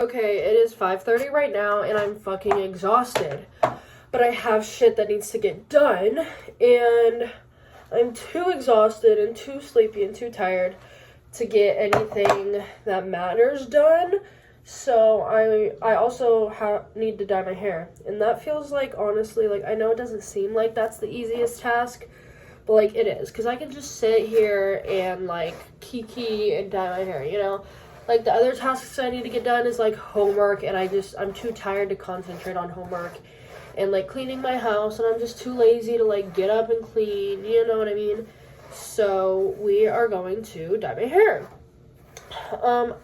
Okay, it is 5:30 right now and I'm fucking exhausted. But I have shit that needs to get done and I'm too exhausted and too sleepy and too tired to get anything that matters done. So I also need to dye my hair. And that feels like, honestly, like, I know it doesn't seem like that's the easiest task, but like it is, because I can just sit here and like kiki and dye my hair, you know? Like, the other tasks I need to get done is, like, homework, and I'm too tired to concentrate on homework, and, like, cleaning my house, and I'm just too lazy to, like, get up and clean, you know what I mean? So, we are going to dye my hair.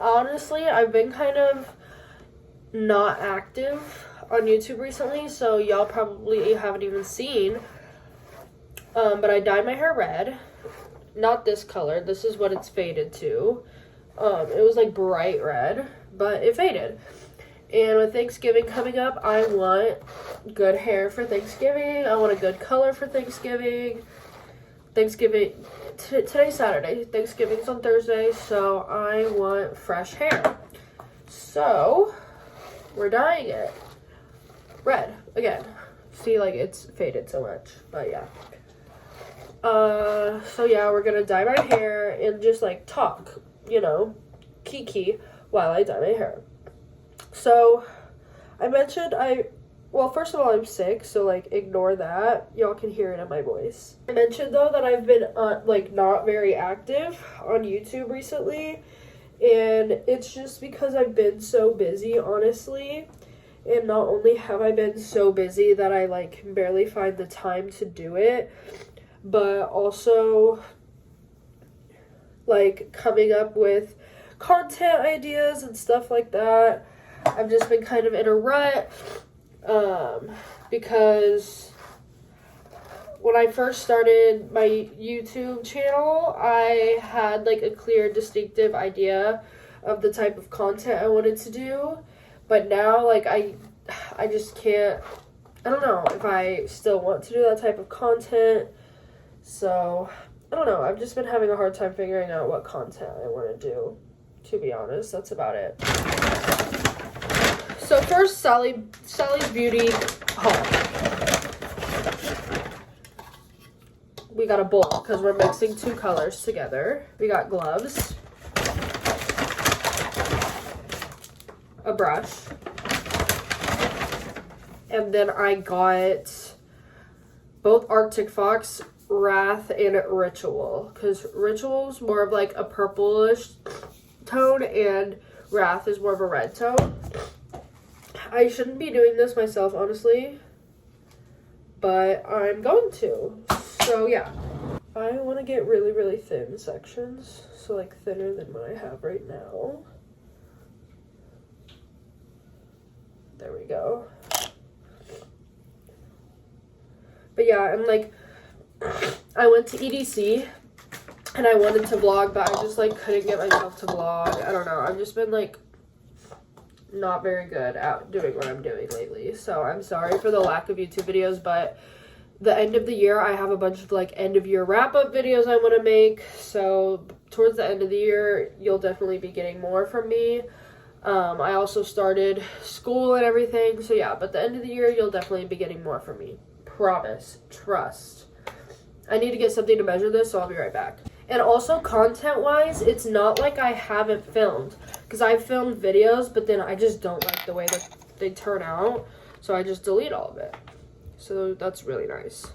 Honestly, I've been kind of not active on YouTube recently, so y'all probably haven't even seen, but I dyed my hair red. Not this color, this is what it's faded to. It was like bright red, but it faded. And with Thanksgiving coming up, I want good hair for Thanksgiving. I want a good color for Thanksgiving. Today's Saturday. Thanksgiving's on Thursday, so I want fresh hair. So, we're dyeing it red again. See, like, it's faded so much, but yeah. So yeah, we're gonna dye my hair and just, like, talk, you know, kiki while I dye my hair. So, I mentioned well, first of all, I'm sick, so, like, ignore that. Y'all can hear it in my voice. I mentioned, though, that I've been, like, not very active on YouTube recently, and it's just because I've been so busy, honestly, and not only have I been so busy that I, like, can barely find the time to do it, but also, like, coming up with content ideas and stuff like that. I've just been kind of in a rut, because when I first started my YouTube channel, I had, like, a clear, distinctive idea of the type of content I wanted to do, but now, like, I just can't, I don't know if I still want to do that type of content. So, I don't know, I've just been having a hard time figuring out what content I want to do, to be honest. That's about it. So first, Sally's Beauty haul. We got a bowl, because we're mixing two colors together. We got gloves, a brush, and then I got both Arctic Fox Wrath and Ritual, because Ritual's more of like a purplish tone and Wrath is more of a red tone. I shouldn't be doing this myself, honestly, but I'm going to. So yeah, I want to get really, really thin sections, so like thinner than what I have right now. There we go. But yeah, I'm like, I went to EDC and I wanted to vlog, but I just like couldn't get myself to vlog. I don't know. I've just been like not very good at doing what I'm doing lately. So I'm sorry for the lack of YouTube videos, but the end of the year, I have a bunch of like end of year wrap up videos I want to make. So towards the end of the year, you'll definitely be getting more from me. I also started school and everything. So yeah, but the end of the year, you'll definitely be getting more from me. Promise. Trust. I need to get something to measure this, so I'll be right back. And also, content-wise, it's not like I haven't filmed. Because I've filmed videos, but then I just don't like the way that they turn out. So I just delete all of it. So that's really nice.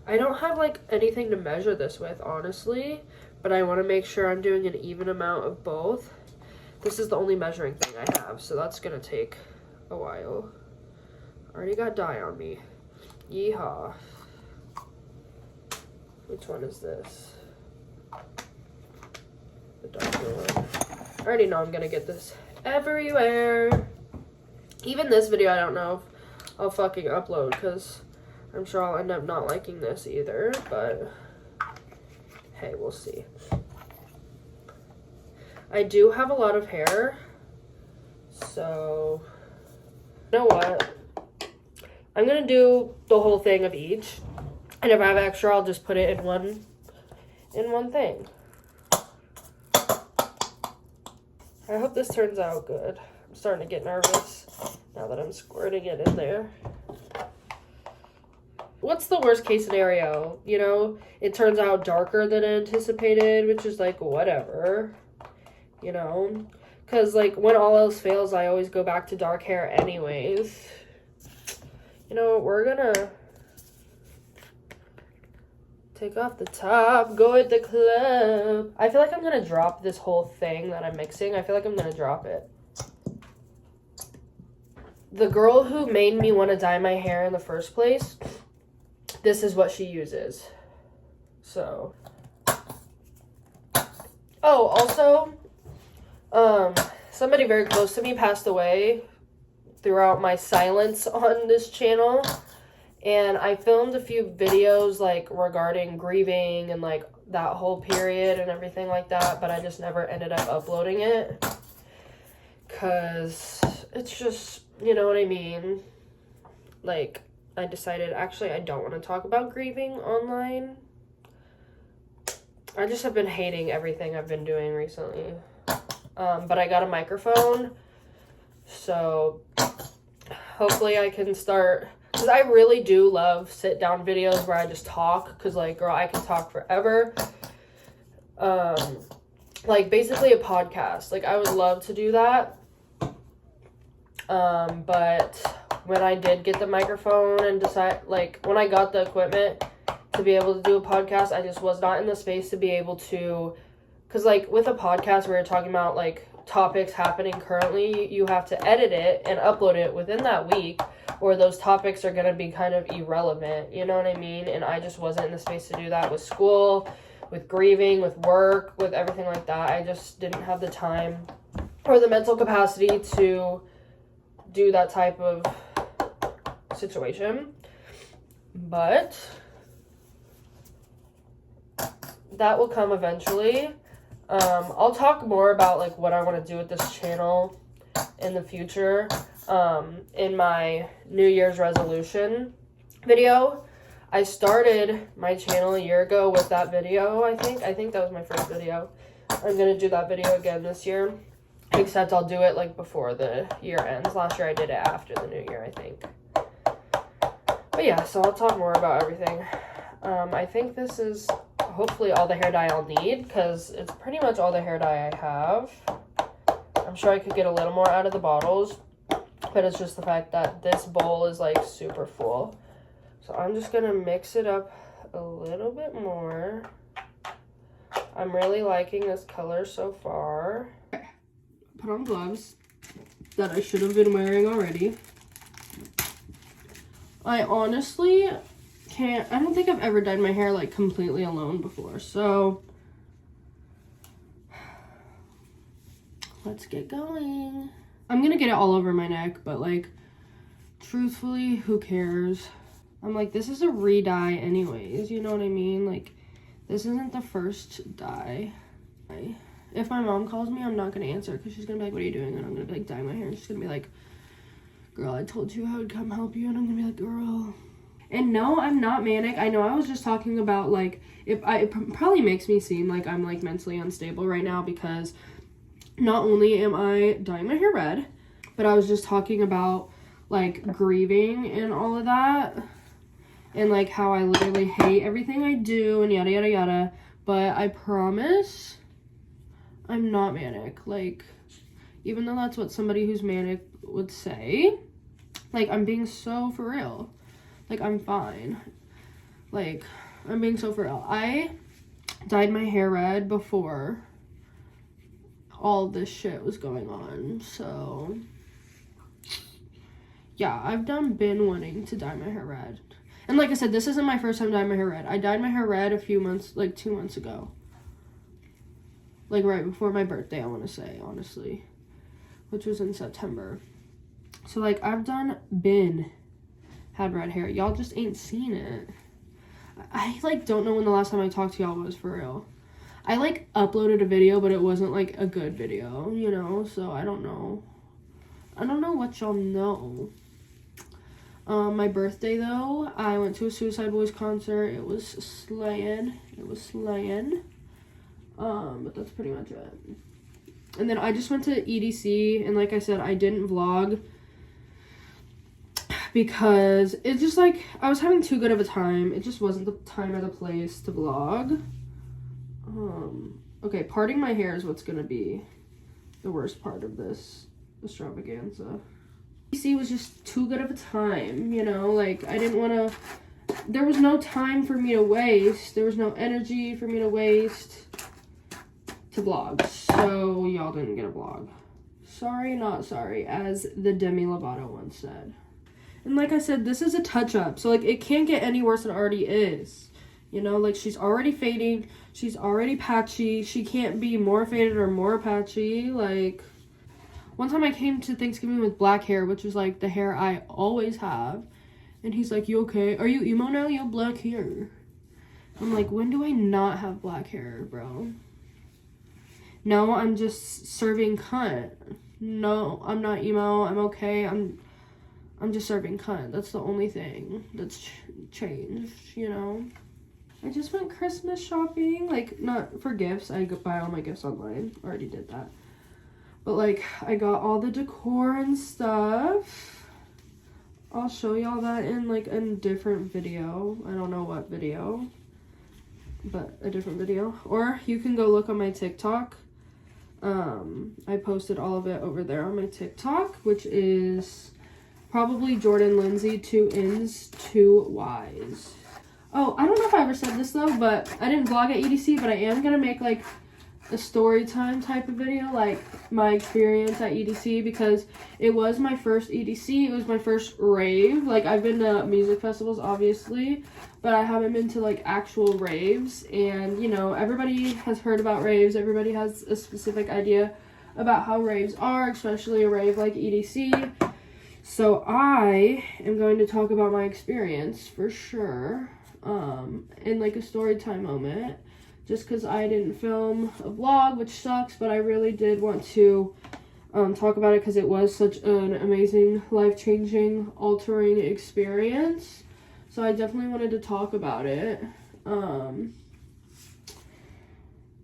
I don't have, like, anything to measure this with, honestly. But I want to make sure I'm doing an even amount of both. This is the only measuring thing I have, so that's going to take a while. Already got dye on me. Yeehaw. Which one is this? The darker one. I already know I'm gonna get this everywhere. Even this video, I don't know if I'll fucking upload, because I'm sure I'll end up not liking this either, but hey, we'll see. I do have a lot of hair, so you know what? I'm gonna do the whole thing of each. And if I have extra, I'll just put it in one thing. I hope this turns out good. I'm starting to get nervous now that I'm squirting it in there. What's the worst case scenario? You know, it turns out darker than anticipated, which is like, whatever. You know? Because, like, when all else fails, I always go back to dark hair anyways. You know, we're gonna take off the top, go at the club. I feel like I'm gonna drop this whole thing that I'm mixing. I feel like I'm gonna drop it. The girl who made me want to dye my hair in the first place, this is what she uses. So. Oh, also, somebody very close to me passed away throughout my silence on this channel. And I filmed a few videos, like, regarding grieving and, like, that whole period and everything like that. But I just never ended up uploading it. Because it's just, you know what I mean? Like, I decided, actually, I don't want to talk about grieving online. I just have been hating everything I've been doing recently. But I got a microphone. So, hopefully I can start... Because I really do love sit-down videos where I just talk. Because, like, girl, I can talk forever. Like, basically a podcast. Like, I would love to do that. But when I did get the microphone and when I got the equipment to be able to do a podcast, I just was not in the space to be able to, because, like, with a podcast where you're talking about, like, topics happening currently, you have to edit it and upload it within that week, or those topics are going to be kind of irrelevant, you know what I mean? And I just wasn't in the space to do that with school, with grieving, with work, with everything like that. I just didn't have the time or the mental capacity to do that type of situation. But that will come eventually. I'll talk more about, like, what I want to do with this channel in the future in my New Year's resolution video. I started my channel a year ago with that video, I think that was my first video. I'm going to do that video again this year, except I'll do it, like, before the year ends. Last year I did it after the new year, I think. But yeah, so I'll talk more about everything. I think this is hopefully all the hair dye I'll need, because it's pretty much all the hair dye I have. I'm sure I could get a little more out of the bottles, but it's just the fact that this bowl is, like, super full. So I'm just gonna mix it up a little bit more. I'm really liking this color so far. Put on gloves that I should have been wearing already. I honestly I don't think I've ever dyed my hair, like, completely alone before, so let's get going. I'm gonna get it all over my neck, but, like, truthfully, who cares? I'm like, this is a re-dye anyways, you know what I mean? Like, this isn't the first dye. If my mom calls me, I'm not gonna answer, because she's gonna be like, what are you doing? And I'm gonna be like, dye my hair, and she's gonna be like, girl, I told you I would come help you, and I'm gonna be like, girl. And no, I'm not manic. I know I was just talking about, like, it probably makes me seem like I'm, like, mentally unstable right now, because not only am I dyeing my hair red, but I was just talking about, like, grieving and all of that, and, like, how I literally hate everything I do and yada yada yada. But I promise I'm not manic. Like, even though that's what somebody who's manic would say, like, I'm being so for real. Like, I'm fine. Like, I'm being so for real. I dyed my hair red before all this shit was going on. So, yeah, I've been wanting to dye my hair red. And like I said, this isn't my first time dyeing my hair red. I dyed my hair red a few months, like 2 months ago. Like, right before my birthday, I want to say, honestly. Which was in September. So, like, I've had red hair. Y'all just ain't seen it. I like, don't know when the last time I talked to y'all was, for real. I, like, uploaded a video, but it wasn't, like, a good video, you know? So, I don't know. I don't know what y'all know. My birthday, though, I went to a Suicide Boys concert. It was slaying. But that's pretty much it. And then I just went to EDC, and like I said, I didn't vlog because it's just like I was having too good of a time. It just wasn't the time or the place to vlog. Okay, parting my hair is what's gonna be the worst part of this extravaganza. EDC was just too good of a time, you know, like I didn't want to, there was no time for me to waste, there was no energy for me to waste to vlog, so y'all didn't get a vlog. Sorry, not sorry, as the Demi Lovato once said. And like I said, this is a touch-up, so like it can't get any worse than it already is. You know, like she's already fading, she's already patchy, she can't be more faded or more patchy. Like, one time I came to Thanksgiving with black hair, which was like the hair I always have, and he's like, you okay? Are you emo now? You have black hair. I'm like, when do I not have black hair, bro? No, I'm just serving cunt. No, I'm not emo, I'm okay, I'm just serving cunt. That's the only thing that's changed, you know? I just went Christmas shopping, like, not for gifts. I buy all my gifts online. Already did that. But, like, I got all the decor and stuff. I'll show y'all that in, like, a different video. I don't know what video, but a different video. Or you can go look on my TikTok. I posted all of it over there on my TikTok, which is probably Jordan Lindsay, 2 N's, 2 Y's. Oh, I don't know if I ever said this though, but I didn't vlog at EDC, but I am gonna make like a story time type of video, like my experience at EDC, because it was my first EDC, it was my first rave. Like, I've been to music festivals obviously, but I haven't been to like actual raves. And you know, everybody has heard about raves, everybody has a specific idea about how raves are, especially a rave like EDC. So I am going to talk about my experience for sure, in like a story time moment, just because I didn't film a vlog, which sucks, but I really did want to talk about it because it was such an amazing, life-changing, altering experience. So I definitely wanted to talk about it.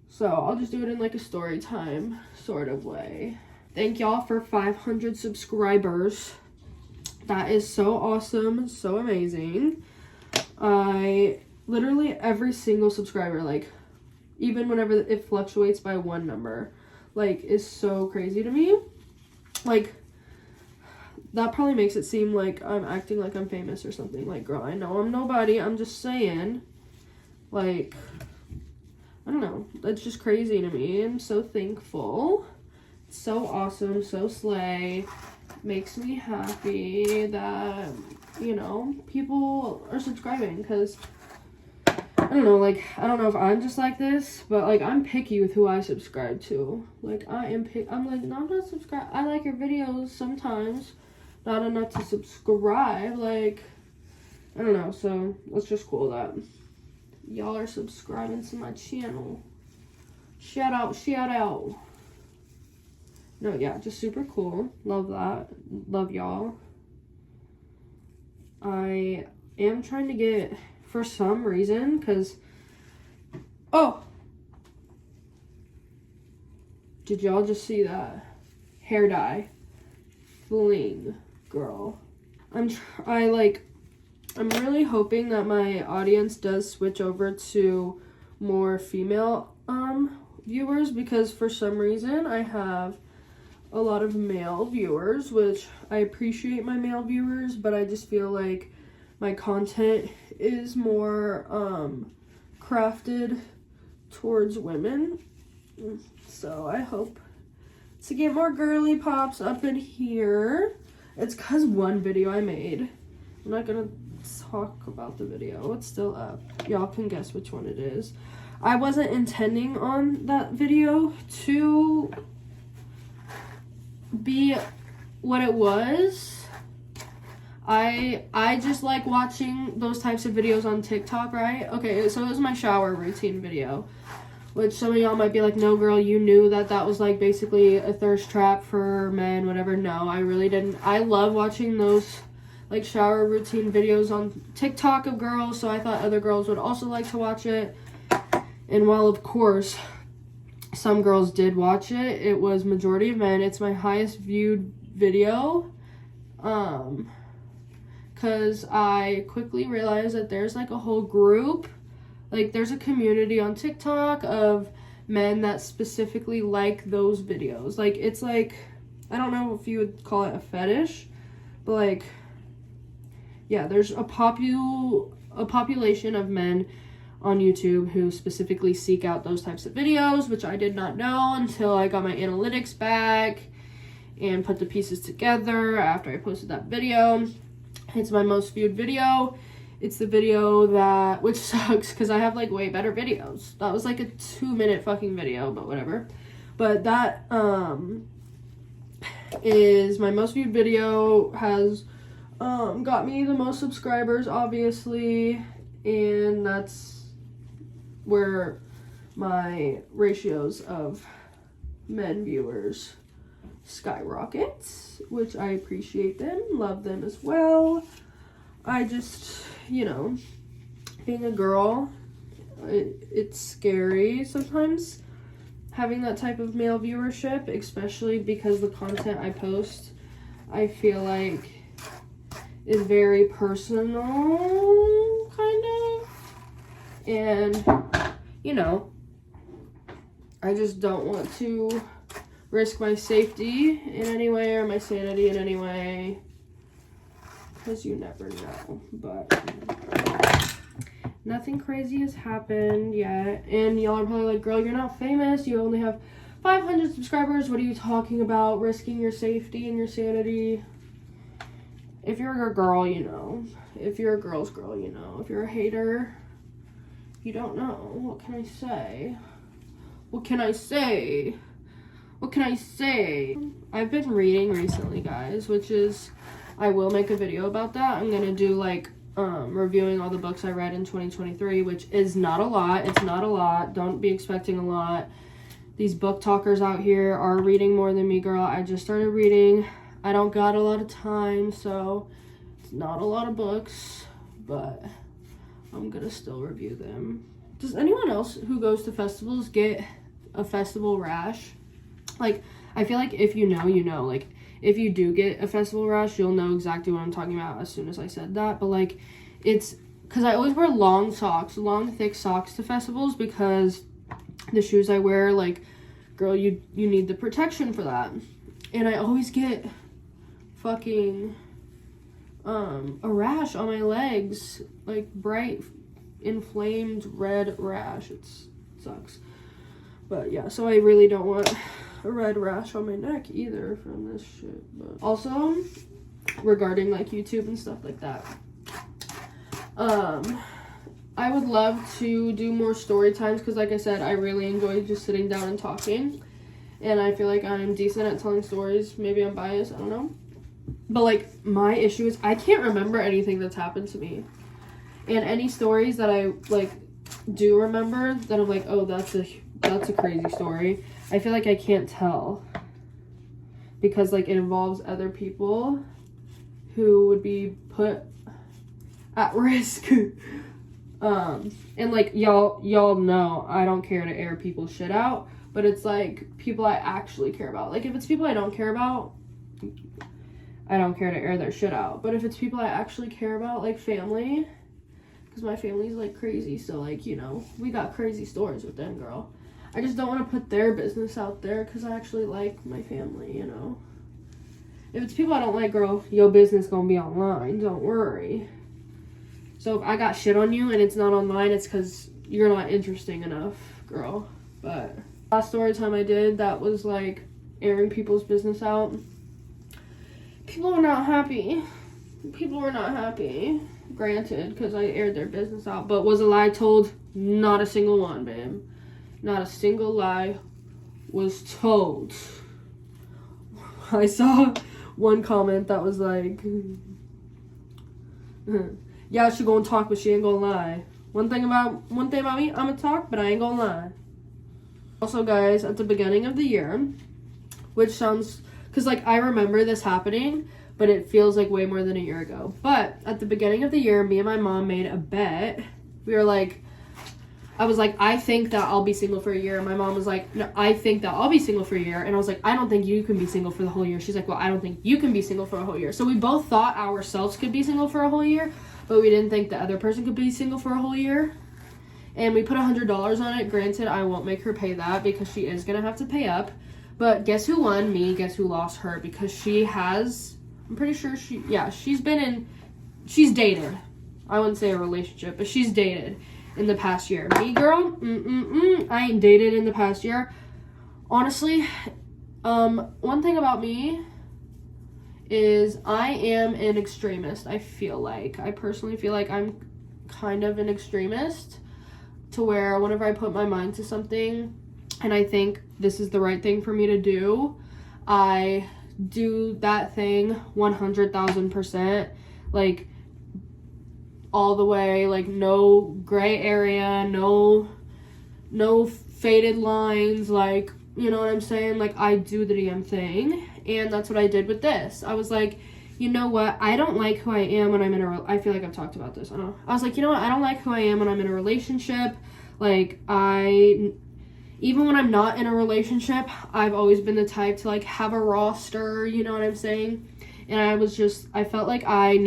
So I'll just do it in like a story time sort of way. Thank y'all for 500 subscribers. That is so awesome, so amazing. I literally, every single subscriber, like, even whenever it fluctuates by one number, like, is so crazy to me. Like, that probably makes it seem like I'm acting like I'm famous or something. Like, girl, I know I'm nobody. I'm just saying, like, I don't know. That's just crazy to me. I'm so thankful. It's so awesome, so slay. Makes me happy that, you know, people are subscribing, because I don't know, like, I don't know if I'm just like this, but like, I'm picky with who I subscribe to. Like, I'm like, no, I'm not subscribe. I like your videos sometimes, not enough to subscribe. Like, I don't know. So it's just cool that y'all are subscribing to my channel. Shout out, shout out. No, yeah, just super cool. Love that. Love y'all. I am trying to get, for some reason, because, oh, did y'all just see that? Hair dye. Fling, girl. I'm really hoping that my audience does switch over to more female viewers, because for some reason I have a lot of male viewers, which I appreciate my male viewers, but I just feel like my content is more crafted towards women. So I hope to get more girly pops up in here. It's because one video I made. I'm not gonna talk about the video. It's still up. Y'all can guess which one it is. I wasn't intending on that video to be what it was. I just like watching those types of videos on TikTok, right? Okay, so it was my shower routine video, which some of y'all might be like, no girl, you knew that was like basically a thirst trap for men, whatever. No, I really didn't. I love watching those like shower routine videos on TikTok of girls, so I thought other girls would also like to watch it. And while of course some girls did watch it. It was majority of men. It's my highest viewed video. Because I quickly realized that there's like a whole group, like there's a community on TikTok of men that specifically like those videos. Like, it's like, I don't know if you would call it a fetish, but like, yeah, there's a population of men on YouTube who specifically seek out those types of videos, which I did not know until I got my analytics back and put the pieces together after I posted that video. It's my most viewed video. It's the video that, which sucks because I have like way better videos. That was like a 2-minute fucking video, but whatever. But that is my most viewed video, has got me the most subscribers, obviously, and that's where my ratios of men viewers skyrockets, which I appreciate them, love them as well. I just, you know, being a girl, it's scary sometimes having that type of male viewership, especially because the content I post, I feel like, is very personal, kind of, and, you know, I just don't want to risk my safety in any way or my sanity in any way, because you never know. But nothing crazy has happened yet, and y'all are probably like, girl, you're not famous, you only have 500 subscribers, what are you talking about, risking your safety and your sanity? If you're a girl, you know. If you're a girl's girl, you know. If you're a hater, you don't know. What can I say? What can I say? What can I say? I've been reading recently, guys, which is, I will make a video about that. I'm gonna do like reviewing all the books I read in 2023, which is not a lot. It's not a lot. Don't be expecting a lot. These book talkers out here are reading more than me, girl. I just started reading. I don't got a lot of time, so it's not a lot of books, but I'm gonna still review them. Does anyone else who goes to festivals get a festival rash? Like, I feel like if you know, you know. Like, if you do get a festival rash, you'll know exactly what I'm talking about as soon as I said that. But, like, it's because I always wear long socks, long, thick socks to festivals, because the shoes I wear, like, girl, you need the protection for that. And I always get fucking a rash on my legs, like bright inflamed red rash. It sucks, but yeah, so I really don't want a red rash on my neck either from this shit. But also regarding like YouTube and stuff like that, I would love to do more story times, because like I said, I really enjoy just sitting down and talking, and I feel like I'm decent at telling stories. Maybe I'm biased, I don't know. But, like, my issue is I can't remember anything that's happened to me. And any stories that I, like, do remember that I'm like, oh, that's a crazy story, I feel like I can't tell. Because, like, it involves other people who would be put at risk. And, like, y'all know I don't care to air people's shit out. But it's, like, people I actually care about. Like, if it's people I don't care about, I don't care to air their shit out. But if it's people I actually care about, like family, because my family's like crazy, so like, you know, we got crazy stories with them, girl. I just don't want to put their business out there because I actually like my family, you know. If it's people I don't like, girl, your business gonna be online, don't worry. So if I got shit on you and it's not online, it's because you're not interesting enough, girl. But last story time I did, that was like airing people's business out. People were not happy. People were not happy. Granted, because I aired their business out. But was a lie told? Not a single one, babe. Not a single lie was told. I saw one comment that was like, yeah, she gonna talk, but she ain't gonna lie. One thing about me, I'm gonna talk, but I ain't gonna lie. Also, guys, at the beginning of the year, which sounds... because, like, I remember this happening, but it feels like way more than a year ago. But at the beginning of the year, me and my mom made a bet. We were like, I was like, I think that I'll be single for a year. And my mom was like, no, I think that I'll be single for a year. And I was like, I don't think you can be single for the whole year. She's like, well, I don't think you can be single for a whole year. So we both thought ourselves could be single for a whole year, but we didn't think the other person could be single for a whole year. And we put $100 on it. Granted, I won't make her pay that because she is going to have to pay up. But guess who won? Me. Guess who lost? Her. Because she has, I'm pretty sure she's dated. I wouldn't say a relationship, but she's dated in the past year. Me, girl, I ain't dated in the past year. Honestly, one thing about me is I am an extremist. I personally feel like I'm kind of an extremist, to where whenever I put my mind to something and I think this is the right thing for me to do, I do that thing 100,000%, like all the way, like no gray area, no faded lines, like, you know what I'm saying? Like, I do the damn thing. And that's what I did with this. I was like, you know what? I don't like who I am when I'm in I feel like I've talked about this. I don't know. I was like, you know what? I don't like who I am when I'm in a relationship. Like, even when I'm not in a relationship, I've always been the type to, like, have a roster, you know what I'm saying? And I felt like I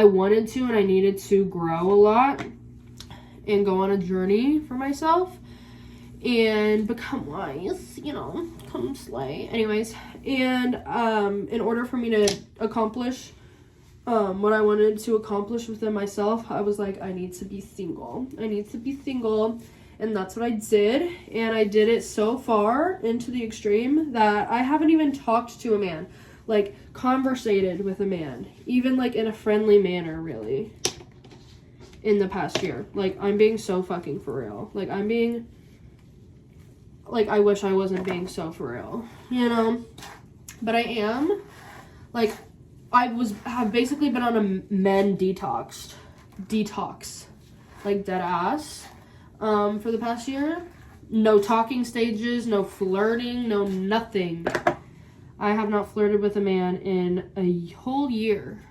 wanted to and I needed to grow a lot and go on a journey for myself and become wise, you know, come slay. Anyways, and in order for me to accomplish what I wanted to accomplish within myself, I was like, I need to be single. And that's what I did. And I did it so far into the extreme that I haven't even talked to a man. Like, conversated with a man, even, like, in a friendly manner, really, in the past year. Like, I'm being so fucking for real. Like, I wish I wasn't being so for real, you know? But I am. Like, have basically been on a men detox, like, dead ass, for the past year. No talking stages, no flirting, no nothing. I have not flirted with a man in a whole year,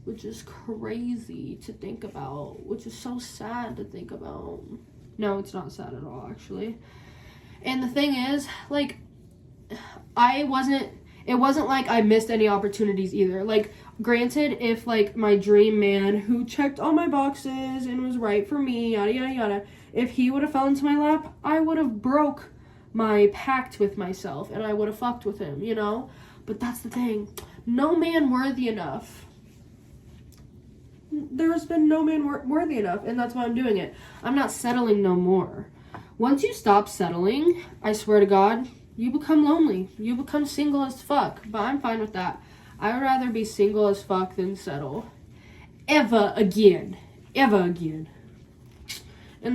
which is crazy to think about, which is so sad to think about. No, it's not sad at all, actually. And the thing is, like, it wasn't like I missed any opportunities either. Like, granted, if, like, my dream man who checked all my boxes and was right for me, yada, yada, yada, if he would have fell into my lap, I would have broke my pact with myself and I would have fucked with him, you know? But that's the thing. No man worthy enough. There's been no man worthy enough, and that's why I'm doing it. I'm not settling no more. Once you stop settling, I swear to God, you become lonely. You become single as fuck. But I'm fine with that. I would rather be single as fuck than settle. Ever again. And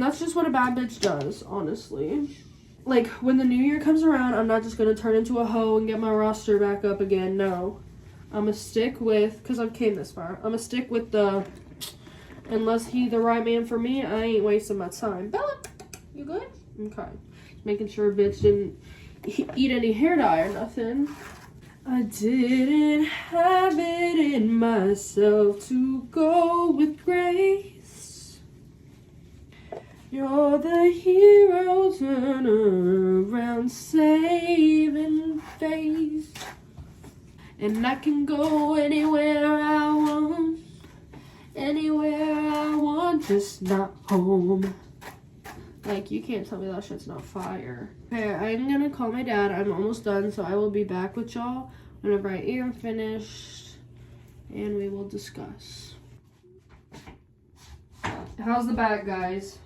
that's just what a bad bitch does, honestly. Like, when the new year comes around, I'm not just going to turn into a hoe and get my roster back up again. No. I'm going to stick with, because I've came this far, I'm going to stick with unless he the right man for me, I ain't wasting my time. Bella, you good? Okay. Making sure bitch didn't eat any hair dye or nothing. I didn't have it in myself to go with grace. You're the hero, turn around, saving face. And I can go anywhere I want, just not home. Like, you can't tell me that shit's not fire. Okay, I'm gonna call my dad. I'm almost done, so I will be back with y'all whenever I am finished, and we will discuss. How's the back, guys?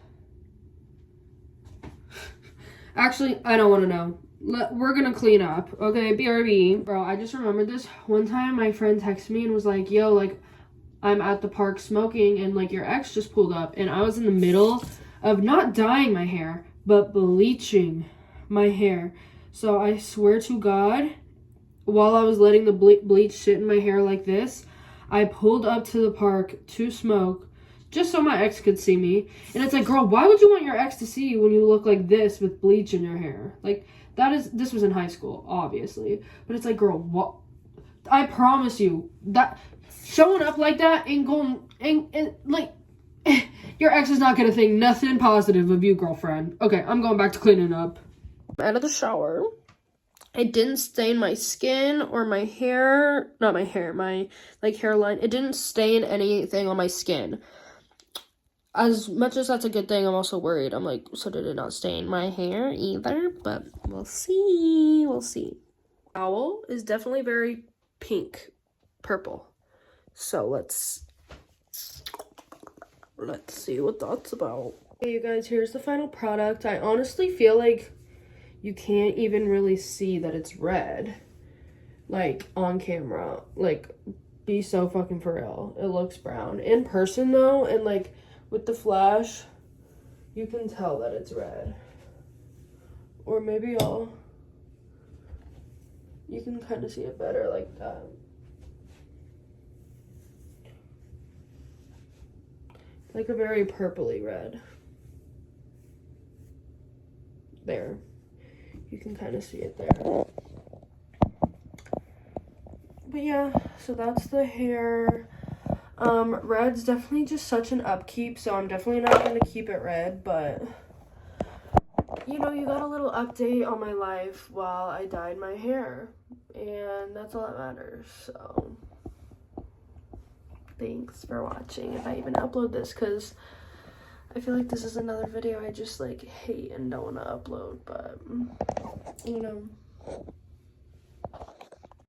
Actually, I don't want to know. We're gonna clean up, okay? BRB. Bro, I just remembered this. One time my friend texted me and was like, yo, like, I'm at the park smoking and, like, your ex just pulled up. And I was in the middle of not dyeing my hair, but bleaching my hair. So I swear to God, while I was letting the bleach sit in my hair like this, I pulled up to the park to smoke, just so my ex could see me. And it's like, girl, why would you want your ex to see you when you look like this with bleach in your hair? Like, this was in high school, obviously. But it's like, girl, what? I promise you, that showing up like that ain't going, like, Your ex is not gonna think nothing positive of you, girlfriend. Okay, I'm going back to cleaning up. Out of the shower. It didn't stain my skin or my hair. Not my hair, my, like, hairline. It didn't stain anything on my skin. As much as that's a good thing, I'm also worried. I'm like, so did it not stain my hair either? But we'll see. We'll see. Owl is definitely very pink, purple. So let's see what that's about. Okay, you guys, here's the final product. I honestly feel like you can't even really see that it's red, like, on camera. Like, be so fucking for real. It looks brown. In person, though, and, like, with the flash, you can tell that it's red. Or maybe you can kind of see it better like that. Like a very purpley red. There. You can kind of see it there. But yeah, so that's the hair. Red's definitely just such an upkeep, so I'm definitely not going to keep it red, but you know, you got a little update on my life while I dyed my hair, and that's all that matters. So thanks for watching, if I even upload this, because I feel like this is another video I just, like, hate and don't want to upload, but you know.